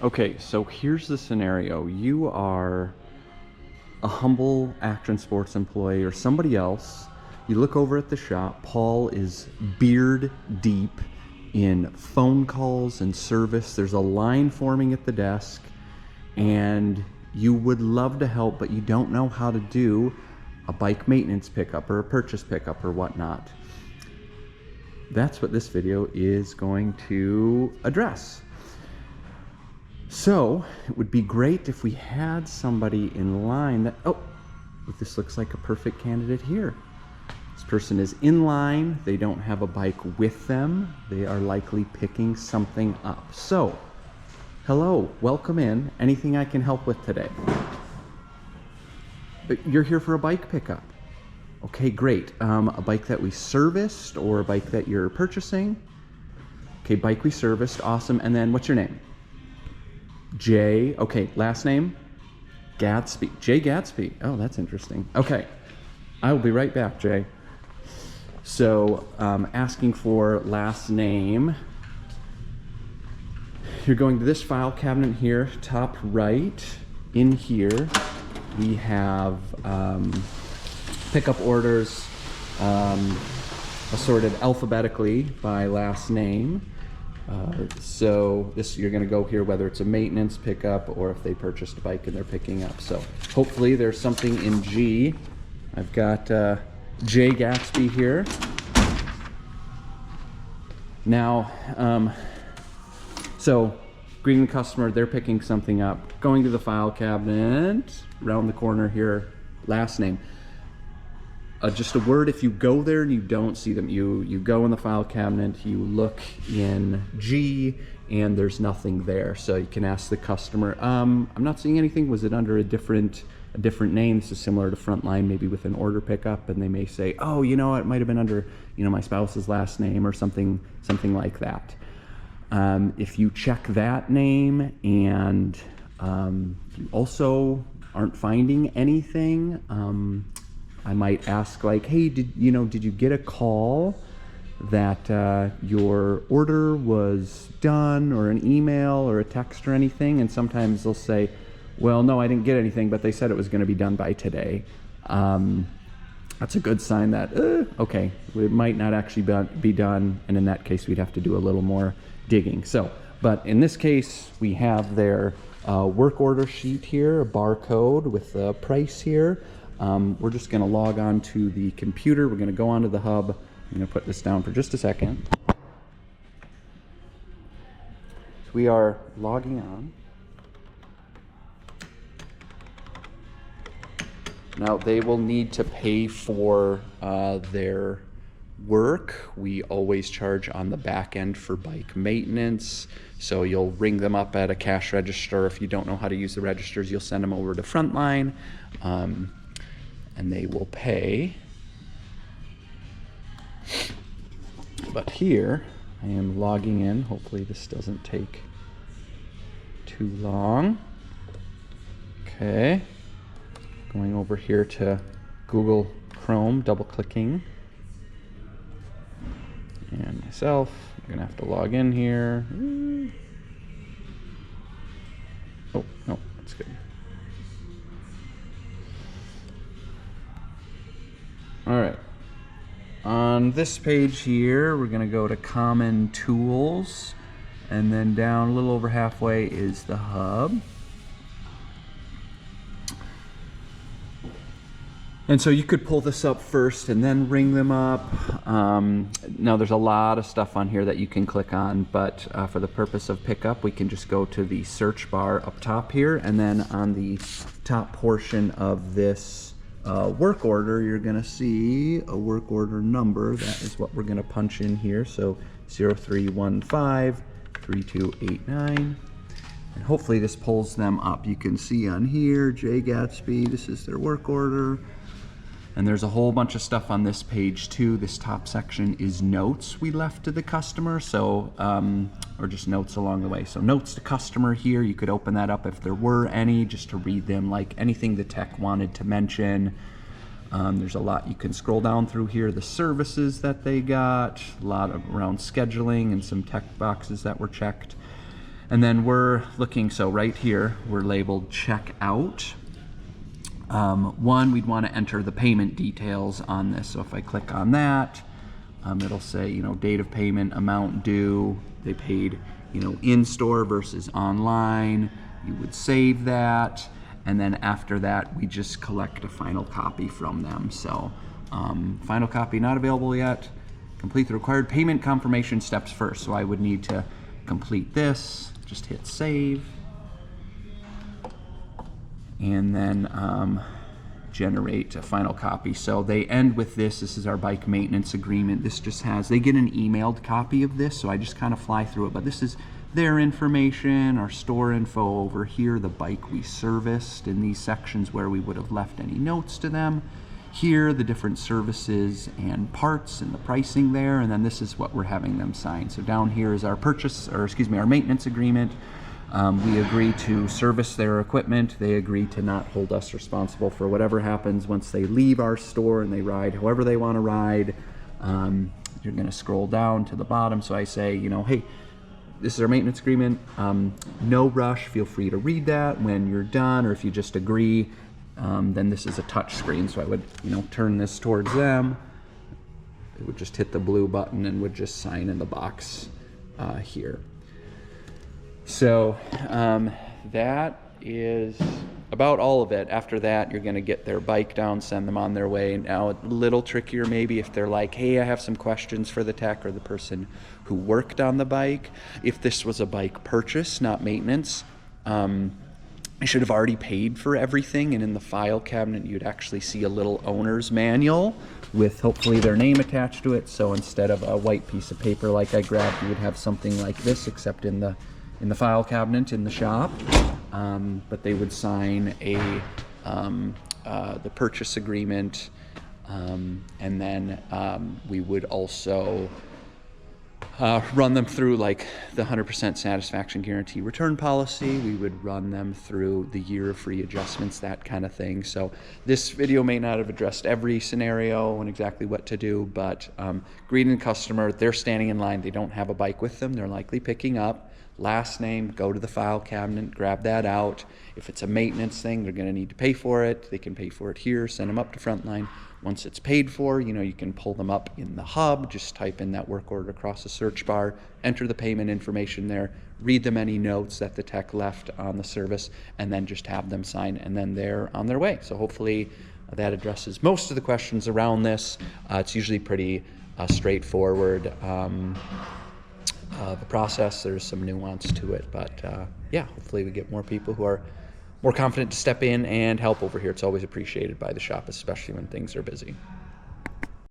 Okay, so here's the scenario. You are a humble Action Sports employee or somebody else. You look over at the shop. Paul is beard deep in phone calls and service. There's a line forming at the desk, and you would love to help, but you don't know how to do a bike maintenance pickup or a purchase pickup or whatnot. That's what this video is going to address. So it would be great if we had somebody in line that, oh, this looks like a perfect candidate here. This person is in line. They don't have a bike with them. They are likely picking something up. So, hello, welcome in. Anything I can help with today? You're here for a bike pickup. Okay, great. A bike that we serviced or a bike that you're purchasing? Okay, bike we serviced, awesome. And then what's your name? Jay, okay, last name? Gatsby, Jay Gatsby. Oh, that's interesting. Okay, I will be right back, Jay. So, asking for last name. You're going to this file cabinet here, top right. In here, we have pickup orders assorted alphabetically by last name. So this, you're going to go here whether it's a maintenance pickup or if they purchased a bike and they're picking up. So hopefully there's something in G. I've got Jay Gatsby here. Now, so greeting the customer, they're picking something up. Going to the file cabinet, around the corner here, last name. Just a word, if you go there and you don't see them, you go in the file cabinet, you look in G, and there's nothing there. So you can ask the customer, I'm not seeing anything. Was it under a different name? This is similar to Frontline, maybe with an order pickup, and they may say, oh, you know, it might have been under, you know, my spouse's last name or something like that. If you check that name and you also aren't finding anything, I might ask like, hey, did you get a call that your order was done, or an email or a text or anything? And sometimes they'll say, well, no, I didn't get anything, but they said it was going to be done by today. That's a good sign that, okay, it might not actually be done. And in that case, we'd have to do a little more digging. So, but in this case, we have their work order sheet here, a barcode with the price here. We're just going to log on to the computer. We're going to go onto the hub. I'm going to put this down for just a second. So we are logging on. Now they will need to pay for their work. We always charge on the back end for bike maintenance. So you'll ring them up at a cash register. If you don't know how to use the registers, you'll send them over to Frontline. And they will pay. But here, I am logging in. Hopefully this doesn't take too long. Okay. Going over here to Google Chrome, double clicking. And myself, I'm gonna have to log in here. Oh, no, that's good. All right, on this page here, we're gonna go to Common Tools, and then down a little over halfway is the hub. And so you could pull this up first and then ring them up. Now there's a lot of stuff on here that you can click on, but for the purpose of pickup, we can just go to the search bar up top here, and then on the top portion of this work order, you're gonna see a work order number. That is what we're gonna punch in here. So 03153289. And hopefully this pulls them up. You can see on here, Jay Gatsby, this is their work order. And there's a whole bunch of stuff on this page too. This top section is notes we left to the customer, so or just notes along the way. So notes to customer here, you could open that up if there were any, just to read them, like anything the tech wanted to mention. There's a lot you can scroll down through here. The services that they got, a lot around scheduling and some tech boxes that were checked. And then we're looking, so right here, we're labeled check out. One, we'd want to enter the payment details on this. So if I click on that, it'll say, you know, date of payment, amount due, they paid, you know, in store versus online. You would save that. And then after that, we just collect a final copy from them. So final copy not available yet. Complete the required payment confirmation steps first. So I would need to complete this, just hit save. And then generate a final copy. So they end with this. This is our bike maintenance agreement. This just has, they get an emailed copy of this, so I just kind of fly through it. But this is their information, our store info over here, the bike we serviced in these sections where we would have left any notes to them. Here, the different services and parts and the pricing there, and then this is what we're having them sign. So down here is our our maintenance agreement. We agree to service their equipment. They agree to not hold us responsible for whatever happens once they leave our store and they ride however they want to ride. You're going to scroll down to the bottom. So I say, you know, hey, this is our maintenance agreement. No rush. Feel free to read that when you're done, or if you just agree, then this is a touch screen. So I would, you know, turn this towards them. It would just hit the blue button and would just sign in the box here. So that is about all of it. After that, you're going to get their bike down, send them on their way. Now, a little trickier maybe if they're like, hey, I have some questions for the tech or the person who worked on the bike. If this was a bike purchase, not maintenance, I should have already paid for everything. And in the file cabinet, you'd actually see a little owner's manual with hopefully their name attached to it. So instead of a white piece of paper like I grabbed, you would have something like this, except in the file cabinet in the shop, but they would sign the purchase agreement, and then we would also run them through like the 100% satisfaction guarantee return policy. We would run them through the year of free adjustments, that kind of thing. So this video may not have addressed every scenario and exactly what to do, but greeting the customer, they're standing in line, they don't have a bike with them, they're likely picking up. Last name, go to the file cabinet, grab that out. If it's a maintenance thing, they're going to need to pay for it. They can pay for it here, send them up to Frontline. Once it's paid for, you know, you can pull them up in the hub, just type in that work order across the search bar, enter the payment information there, read them any notes that the tech left on the service, and then just have them sign, and then they're on their way. So hopefully that addresses most of the questions around this. It's usually pretty straightforward. The process, there's some nuance to it, but yeah, hopefully we get more people who are more confident to step in and help over here. It's always appreciated by the shop, especially when things are busy.